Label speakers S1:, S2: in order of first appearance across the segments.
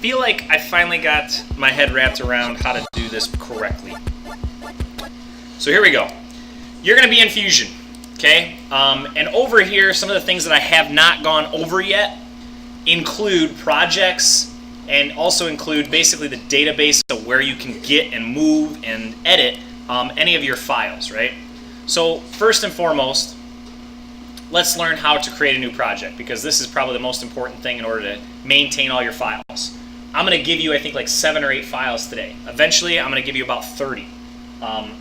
S1: feel like I finally got my head wrapped around how to do this correctly. So here we go. You're going to be in Fusion, okay? And over here, some of the things that I have not gone over yet include projects and also include basically the database of where you can get and move and edit any of your files, right? So first and foremost, let's learn how to create a new project, because this is probably the most important thing in order to maintain all your files. I'm going to give you, I think, like 7 or 8 files today. Eventually, I'm going to give you about 30.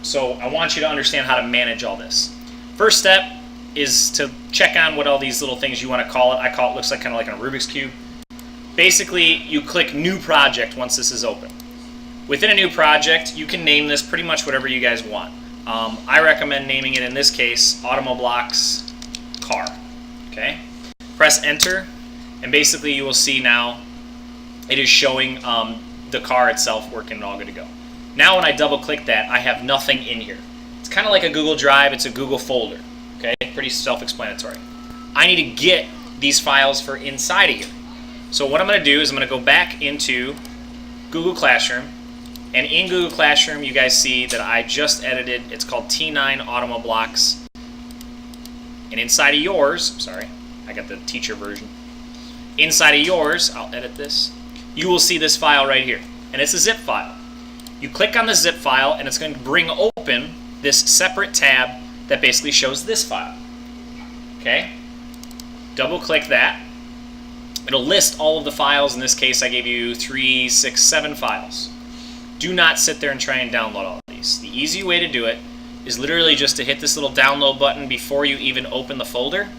S1: So I want you to understand how to manage all this. First step is to check on what all these little things you want to call it. I call it, looks like kind of like a Rubik's Cube. Basically, you click New Project once this is open. Within a new project, you can name this pretty much whatever you guys want. I recommend naming it, in this case, Automoblox Car. Okay? Press Enter, and basically you will see now it is showing the car itself working all good to go. Now when I double click that, I have nothing in here. It's kind of like a Google Drive, it's a Google folder. Okay? Pretty self-explanatory. I need to get these files for inside of here. So what I'm going to do is I'm going to go back into Google Classroom, and in Google Classroom you guys see that I just edited, it's called T9 Automoblox, and inside of yours, sorry, I got the teacher version, inside of yours, I'll edit this, you will see this file right here, and it's a zip file. You click on the zip file and it's going to bring open this separate tab that basically shows this file. Okay? Double click that. It'll list all of the files. In this case, I gave you 3, 6, 7 files. Do not sit there and try and download all of these. The easy way to do it is literally just to hit this little download button before you even open the folder,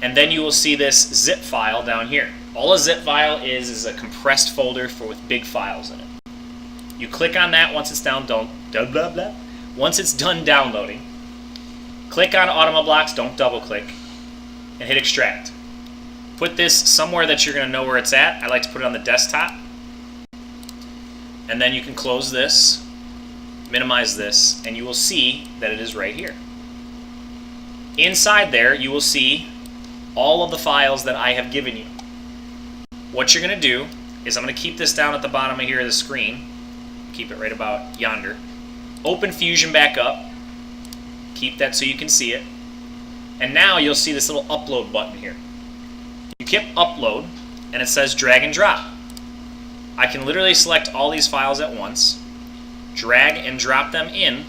S1: and then you will see this zip file down here. All a zip file is a compressed folder with big files in it. You click on that once it's once it's done downloading. Click on Automoblox, don't double click, and hit extract. Put this somewhere that you're going to know where it's at. I like to put it on the desktop. And then you can close this, minimize this, and you will see that it is right here. Inside there, you will see all of the files that I have given you. What you're going to do is I'm going to keep this down at the bottom of here of the screen. Keep it right about yonder. Open Fusion back up. Keep that so you can see it. And now you'll see this little upload button here. You hit upload, and it says drag and drop. I can literally select all these files at once, drag and drop them in,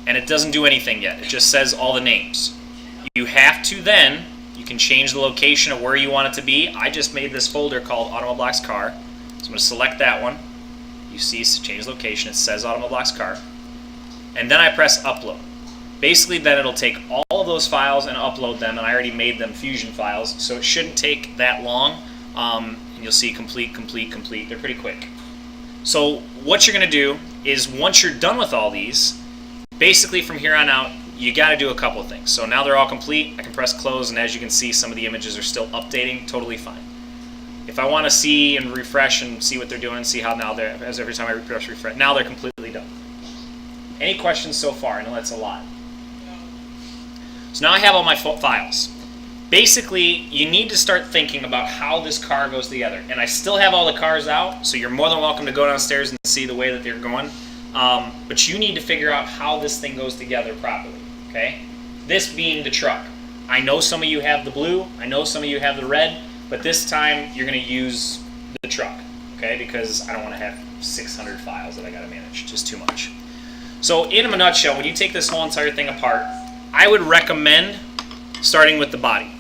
S1: and it doesn't do anything yet. It just says all the names. You have to then, you can change the location of where you want it to be. I just made this folder called Automoblox Car, so I'm going to select that one. You see, change location, it says Automoblox Car. And then I press upload. Basically then it'll take all of those files and upload them, and I already made them Fusion files, so it shouldn't take that long. And you'll see complete. They're pretty quick. So what you're going to do is once you're done with all these, basically from here on out, you got to do a couple of things. So now they're all complete. I can press close, and as you can see, some of the images are still updating. Totally fine. If I want to see and refresh and see what they're doing, see how now they're, as every time I refresh, now they're completely done. Any questions so far? I know that's a lot. So now I have all my files. Basically, you need to start thinking about how this car goes together. And I still have all the cars out, so you're more than welcome to go downstairs and see the way that they're going. But you need to figure out how this thing goes together properly. Okay? This being the truck. I know some of you have the blue, I know some of you have the red, but this time you're going to use the truck. Okay? Because I don't want to have 600 files that I got to manage. Just too much. So in a nutshell, when you take this whole entire thing apart, I would recommend starting with the body.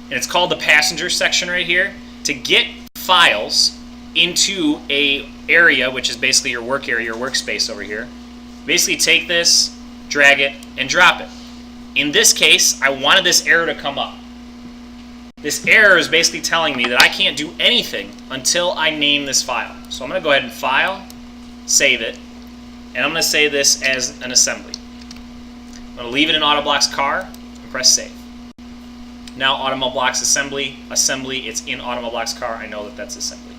S1: And it's called the passenger section right here. To get files into a area, which is basically your work area, your workspace over here, basically take this, drag it, and drop it. In this case, I wanted this error to come up. This error is basically telling me that I can't do anything until I name this file. So I'm going to go ahead and File, Save it, and I'm going to save this as an assembly. I'm going to leave it in Automoblox Car and press Save. Now Automoblox Assembly, it's in Automoblox Car. I know that that's assembly.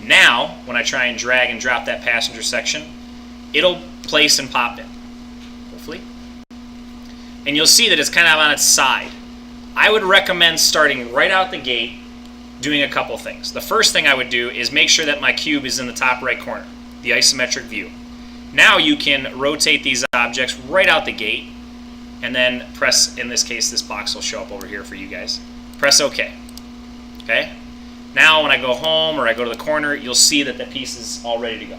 S1: Now, when I try and drag and drop that passenger section, it'll place and pop in, hopefully. And you'll see that it's kind of on its side. I would recommend starting right out the gate doing a couple things. The first thing I would do is make sure that my cube is in the top right corner, the isometric view. Now you can rotate these objects right out the gate and then press, in this case, this box will show up over here for you guys. Press OK. Okay? Now when I go home or I go to the corner, you'll see that the piece is all ready to go.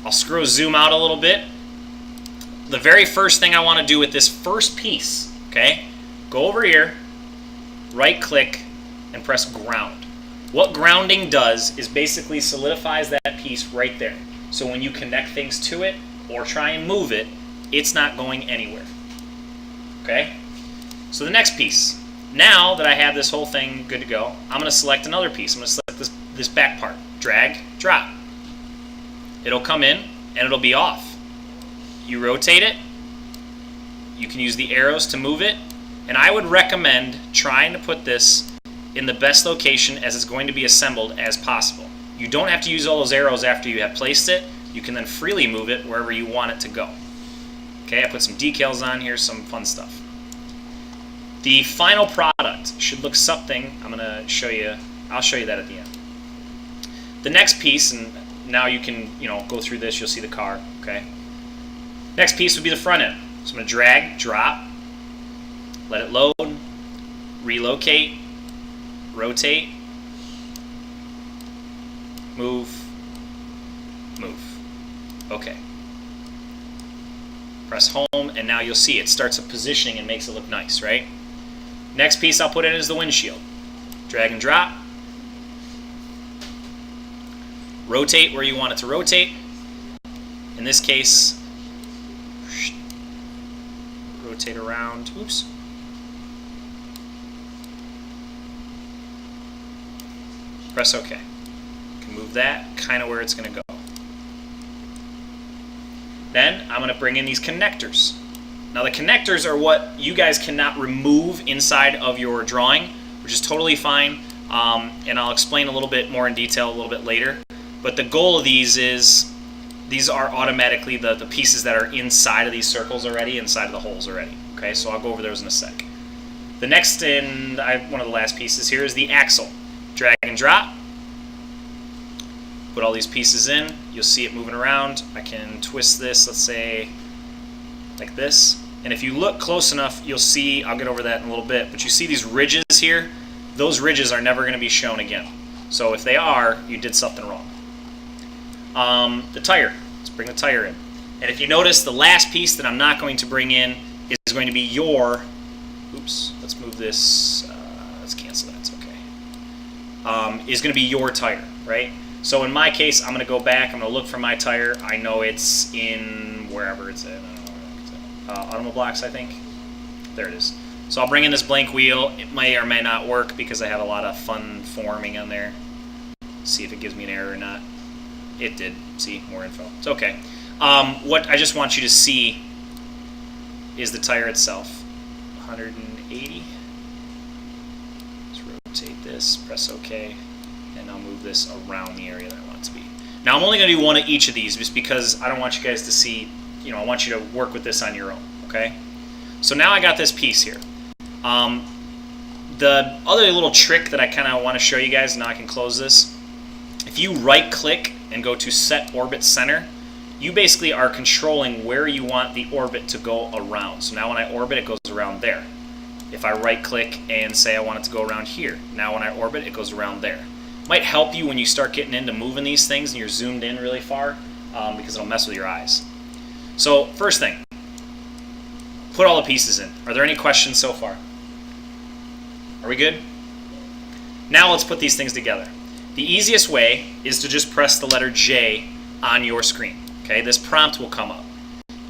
S1: I'll zoom out a little bit. The very first thing I want to do with this first piece, okay, go over here, right click, and press ground. What grounding does is basically solidifies that piece right there. So when you connect things to it or try and move it, it's not going anywhere. Okay? So the next piece. Now that I have this whole thing good to go, I'm going to select another piece. I'm going to select this back part. Drag, drop. It'll come in and it'll be off. You rotate it. You can use the arrows to move it. And I would recommend trying to put this in the best location as it's going to be assembled as possible. You don't have to use all those arrows after you have placed it. You can then freely move it wherever you want it to go. Okay, I put some decals on here, some fun stuff. The final product should look something, I'm going to show you, I'll show you that at the end. The next piece, and now you can, go through this, you'll see the car, okay? Next piece would be the front end. So I'm going to drag, drop, let it load, relocate, rotate, move, move. Okay. Press home, and now you'll see it starts a positioning and makes it look nice, right? Next piece I'll put in is the windshield. Drag and drop. Rotate where you want it to rotate. In this case, rotate around. Oops. Press OK. You can move that kind of where it's going to go. Then I'm going to bring in these connectors. Now the connectors are what you guys cannot remove inside of your drawing, which is totally fine, and I'll explain a little bit more in detail a little bit later. But the goal of these is, these are automatically the pieces that are inside of these circles already, inside of the holes already. Okay, so I'll go over those in a sec. The next, and one of the last pieces here, is the axle. Drag and drop. Put all these pieces in. You'll see it moving around. I can twist this, let's say, like this. And if you look close enough, you'll see, I'll get over that in a little bit, but you see these ridges here? Those ridges are never going to be shown again. So if they are, you did something wrong. The tire. Let's bring the tire in. And if you notice, the last piece that I'm not going to bring in is going to be your, oops, let's move this, let's cancel that, it's okay. Is going to be your tire, right? So in my case, I'm going to go back, I'm going to look for my tire. I know it's in wherever it's at. Automoblox, I think. There it is. So I'll bring in this blank wheel. It may or may not work because I have a lot of fun forming on there. See if it gives me an error or not. It did. See, more info. It's okay. What I just want you to see is the tire itself. 180. Let's rotate this, press OK, and I'll move this around the area that I want it to be. Now I'm only going to do one of each of these just because I don't want you guys to see, I want you to work with this on your own, okay? So now I got this piece here. The other little trick that I kind of want to show you guys, now I can close this. If you right click and go to set orbit center, you basically are controlling where you want the orbit to go around. So now when I orbit, it goes around there. If I right click and say I want it to go around here, now when I orbit, it goes around there. Might help you when you start getting into moving these things and you're zoomed in really far because it'll mess with your eyes. So first thing, put all the pieces in. Are there any questions so far? Are we good? Now let's put these things together. The easiest way is to just press the letter J on your screen. Okay, this prompt will come up.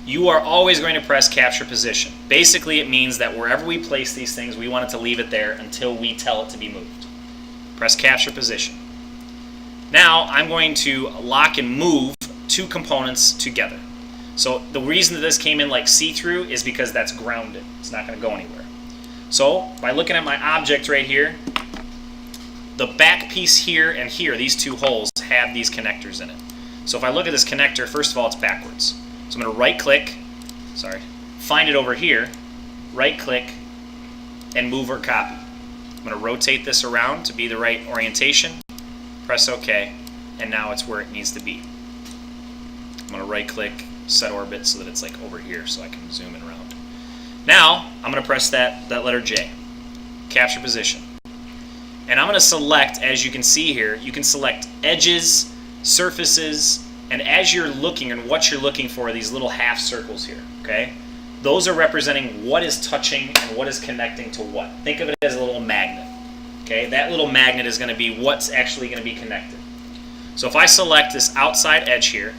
S1: You are always going to press capture position. Basically, it means that wherever we place these things, we want it to leave it there until we tell it to be moved. Press capture position. Now I'm going to lock and move two components together. So the reason that this came in like see-through is because that's grounded. It's not going to go anywhere. So by looking at my object right here, the back piece here and here, these two holes, have these connectors in it. So if I look at this connector, first of all, it's backwards. So I'm going to right-click, find it over here, right-click, and move or copy. I'm going to rotate this around to be the right orientation. Press OK, and now it's where it needs to be. I'm going to right click, set orbit so that it's like over here so I can zoom in around. Now I'm going to press that letter J, capture position. And I'm going to select, as you can see here, you can select edges, surfaces, and as you're looking and what you're looking for, these little half circles here, okay? Those are representing what is touching and what is connecting to what. Think of it as a little magnet. Okay, that little magnet is going to be what's actually going to be connected. So if I select this outside edge here,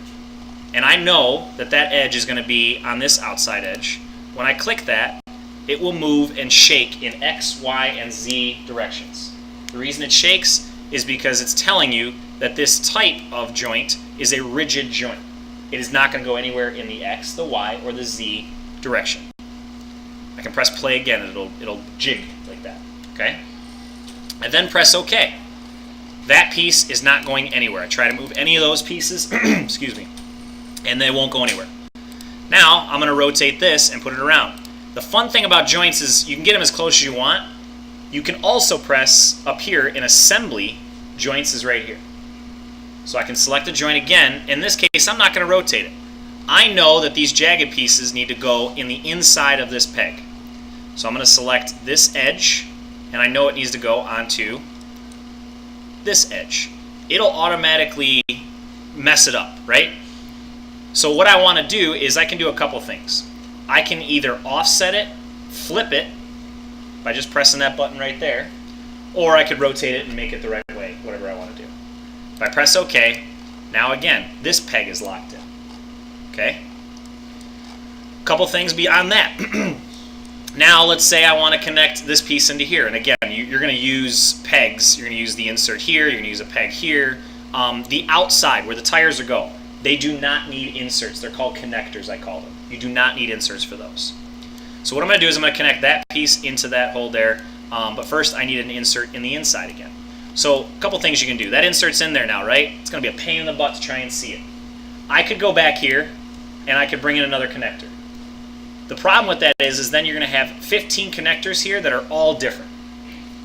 S1: and I know that that edge is going to be on this outside edge, when I click that, it will move and shake in X, Y, and Z directions. The reason it shakes is because it's telling you that this type of joint is a rigid joint. It is not going to go anywhere in the X, the Y, or the Z direction. I can press play again and it'll jig like that. Okay? And then press OK. That piece is not going anywhere. I try to move any of those pieces, excuse me, and they won't go anywhere. Now I'm going to rotate this and put it around. The fun thing about joints is you can get them as close as you want. You can also press up here in assembly, joints is right here. So I can select a joint again. In this case, I'm not going to rotate it. I know that these jagged pieces need to go in the inside of this peg. So I'm going to select this edge, and I know it needs to go onto this edge. It'll automatically mess it up, right? So what I want to do is I can do a couple things. I can either offset it, flip it, by just pressing that button right there, or I could rotate it and make it the right way, whatever I want to do. If I press OK, now again, this peg is locked in. Okay? A couple things beyond that. Now let's say I want to connect this piece into here, and again, you're going to use pegs. You're going to use the insert here, you're going to use a peg here. The outside, where the tires are go, they do not need inserts. They're called connectors, I call them. You do not need inserts for those. So what I'm going to do is I'm going to connect that piece into that hole there, but first I need an insert in the inside again. So a couple things you can do. That insert's in there now, right? It's going to be a pain in the butt to try and see it. I could go back here and I could bring in another connector. The problem with that is then you're going to have 15 connectors here that are all different.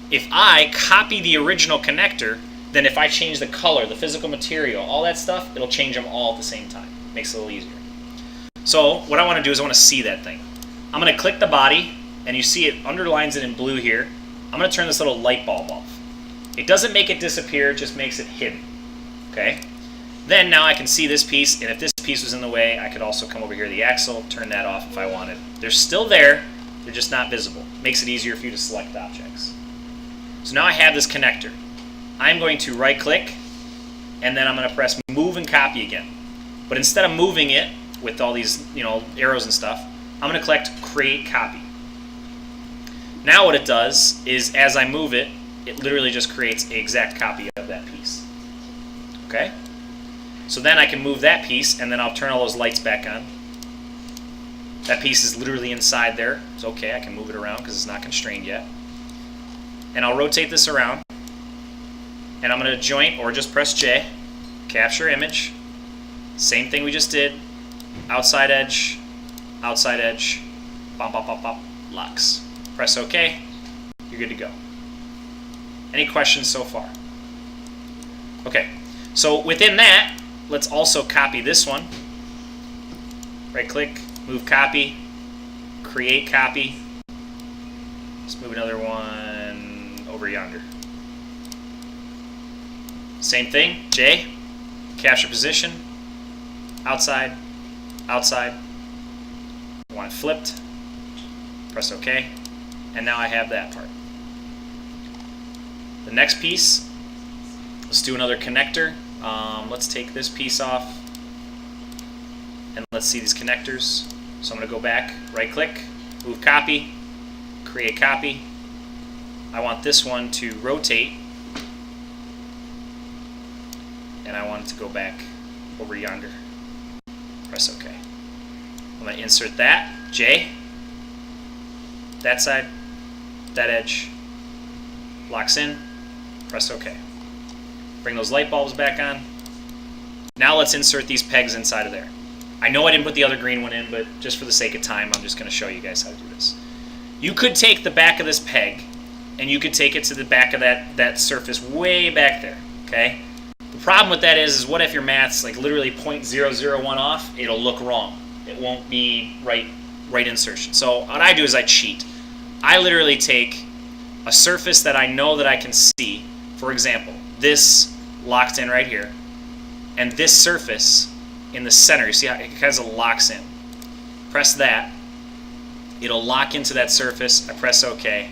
S1: If I copy the original connector, then if I change the color, the physical material, all that stuff, it'll change them all at the same time. Makes it a little easier. So what I want to do is I want to see that thing. I'm going to click the body, and you see it underlines it in blue here. I'm going to turn this little light bulb off. It doesn't make it disappear, it just makes it hidden. Okay? Then now I can see this piece, and if this piece was in the way, I could also come over here to the axle, turn that off if I wanted. They're still there, they're just not visible. Makes it easier for you to select objects. So now I have this connector. I'm going to right click, and then I'm going to press move and copy again. But instead of moving it with all these arrows and stuff, I'm going to select create copy. Now what it does is as I move it, it literally just creates an exact copy of that piece. Okay? So then I can move that piece, and then I'll turn all those lights back on. That piece is literally inside there. It's okay, I can move it around because it's not constrained yet. And I'll rotate this around. And I'm going to joint, or just press J, capture image. Same thing we just did. Outside edge, bop, bop, bop, bop, locks. Press OK, you're good to go. Any questions so far? Okay, so within that, let's also copy this one. Right click, move copy, create copy. Let's move another one over yonder. Same thing, J, capture position, outside, outside. I want it flipped, press OK, and now I have that part. The next piece, let's do another connector. Let's take this piece off, and let's see these connectors. So I'm going to go back, right click, move copy, create copy. I want this one to rotate, and I want it to go back over yonder. Press OK. I'm going to insert that, J, that side, that edge, locks in, press OK. Bring those light bulbs back on. Now let's insert these pegs inside of there. I know I didn't put the other green one in, but just for the sake of time, I'm just going to show you guys how to do this. You could take the back of this peg and you could take it to the back of that surface way back there, okay? The problem with that is what if your mat's like literally 0.001 off? It'll look wrong. It won't be right insertion. So what I do is I cheat. I literally take a surface that I know that I can see. For example, this locked in right here, and this surface in the center. You see how it kind of locks in. Press that. It'll lock into that surface. I press OK.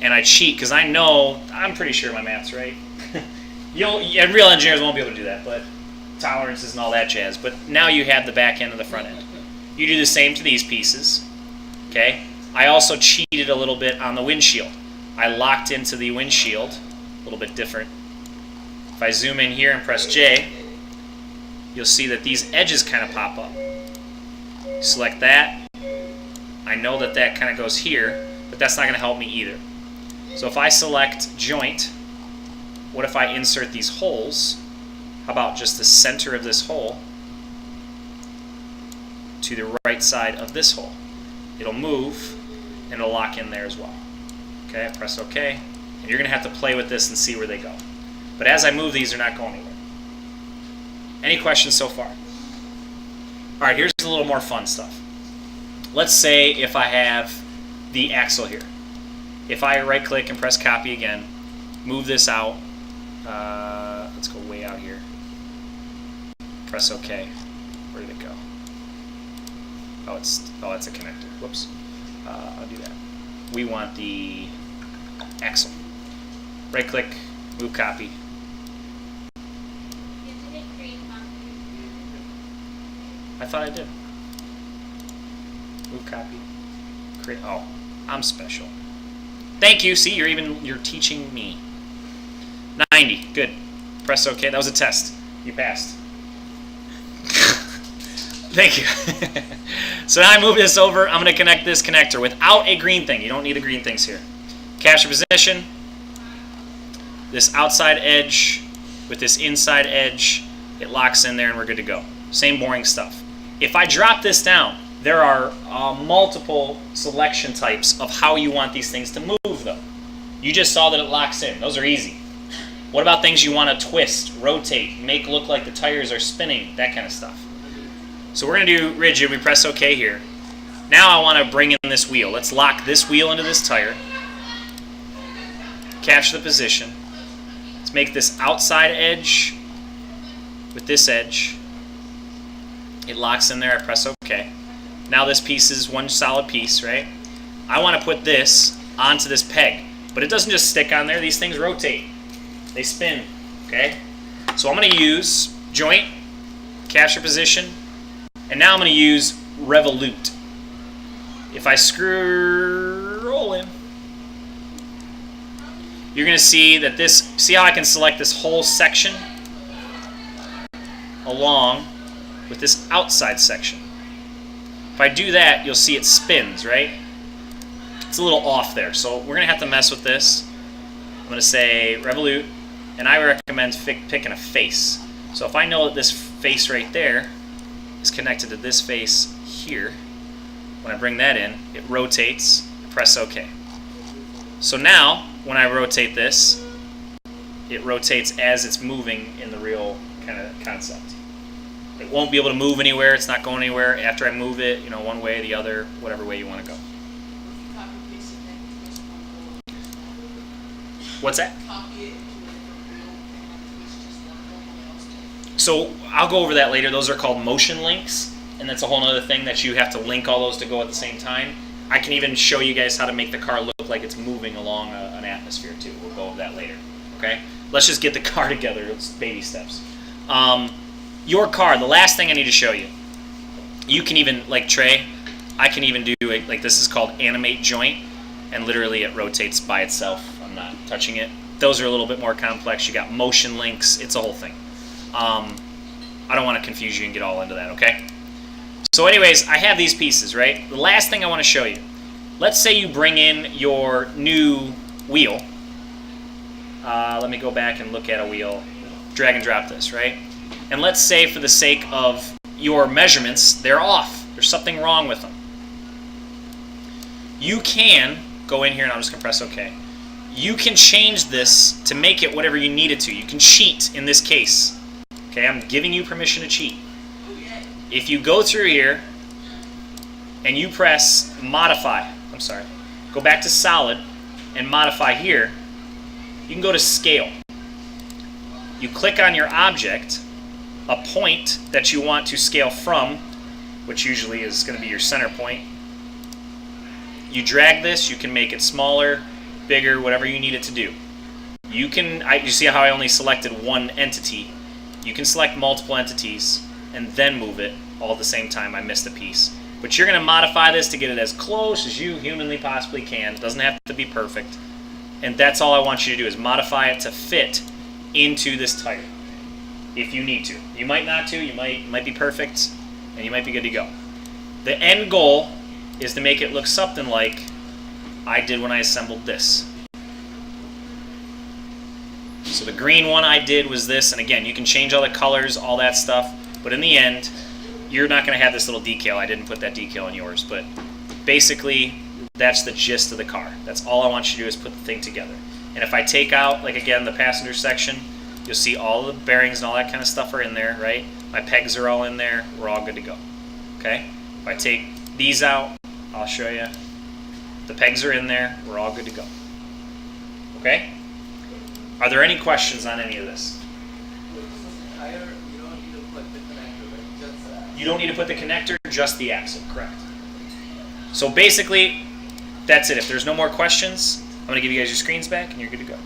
S1: And I cheat because I know, I'm pretty sure my math's right. And real engineers won't be able to do that, but tolerances and all that jazz. But now you have the back end and the front end. You do the same to these pieces. Okay. I also cheated a little bit on the windshield. I locked into the windshield, a little bit different. If I zoom in here and press J, you'll see that these edges kind of pop up. Select that. I know that that kind of goes here, but that's not going to help me either. So if I select joint, what if I insert these holes? How about just the center of this hole to the right side of this hole? It'll move and it'll lock in there as well. Okay, I press OK, and you're going to have to play with this and see where they go. But as I move these, they're not going anywhere. Any questions so far? All right, here's a little more fun stuff. Let's say if I have the axle here. If I right-click and press copy again, move this out. Let's go way out here. Press OK. Where did it go? Oh, it's a connector. Whoops. I'll do that. We want the axle. Right-click, move copy. I thought I did. Move copy. Create. Oh, I'm special. Thank you. See, you're teaching me. 90. Good. Press OK. That was a test. You passed. Thank you. So now I move this over. I'm going to connect this connector without a green thing. You don't need the green things here. Capture position. This outside edge with this inside edge. It locks in there and we're good to go. Same boring stuff. If I drop this down, there are multiple selection types of how you want these things to move, though. You just saw that it locks in. Those are easy. What about things you want to twist, rotate, make look like the tires are spinning, that kind of stuff? So we're going to do rigid. We press OK here. Now I want to bring in this wheel. Let's lock this wheel into this tire. Capture the position. Let's make this outside edge with this edge. It locks in there. I press OK. Now this piece is one solid piece, right? I want to put this onto this peg. But it doesn't just stick on there. These things rotate. They spin. Okay? So I'm going to use joint, capture position, and now I'm going to use revolute. If I scroll in, you're going to see that this, see how I can select this whole section along with this outside section. If I do that, you'll see it spins, right? It's a little off there, so we're going to have to mess with this. I'm going to say revolute, and I recommend picking a face. So if I know that this face right there is connected to this face here, when I bring that in, it rotates, press OK. So now, when I rotate this, it rotates as it's moving in the real kind of concept. It won't be able to move anywhere. It's not going anywhere. After I move it, you know, one way, the other, whatever way you want to go. What's that? So I'll go over that later. Those are called motion links, and that's a whole other thing that you have to link all those to go at the same time. I can even show you guys how to make the car look like it's moving along an atmosphere too. We'll go over that later. Okay? Let's just get the car together. It's baby steps. Your car, the last thing I need to show you. You can even, like Trey, I can even do it, like this is called animate joint, and literally it rotates by itself. I'm not touching it. Those are a little bit more complex. You got motion links. It's a whole thing. I don't want to confuse you and get all into that, okay? So anyways, I have these pieces, right? The last thing I want to show you. Let's say you bring in your new wheel. Let me go back and look at a wheel. Drag and drop this, right? And let's say for the sake of your measurements, they're off. There's something wrong with them. You can go in here, and I'm just going to press OK. You can change this to make it whatever you need it to. You can cheat in this case. Okay, I'm giving you permission to cheat. If you go through here and you press modify, go back to solid and modify here, you can go to scale. You click on your object, a point that you want to scale from, which usually is going to be your center point. You drag this, you can make it smaller, bigger, whatever you need it to do. You see how I only selected one entity? You can select multiple entities and then move it all at the same time. I missed a piece. But you're going to modify this to get it as close as you humanly possibly can. It doesn't have to be perfect. And that's all I want you to do is modify it to fit into this tire. If you need to. You might not to. You might be perfect and you might be good to go. The end goal is to make it look something like I did when I assembled this. So the green one I did was this, and again, you can change all the colors, all that stuff, but in the end, you're not going to have this little decal. I didn't put that decal on yours, but basically, that's the gist of the car. That's all I want you to do is put the thing together. And if I take out, like again, the passenger section, you'll see all the bearings and all that kind of stuff are in there, right? My pegs are all in there. We're all good to go. Okay? If I take these out, I'll show you. The pegs are in there. We're all good to go. Okay? Are there any questions on any of this? You don't need to put the connector, just the axle, correct. So basically, that's it. If there's no more questions, I'm going to give you guys your screens back and you're good to go.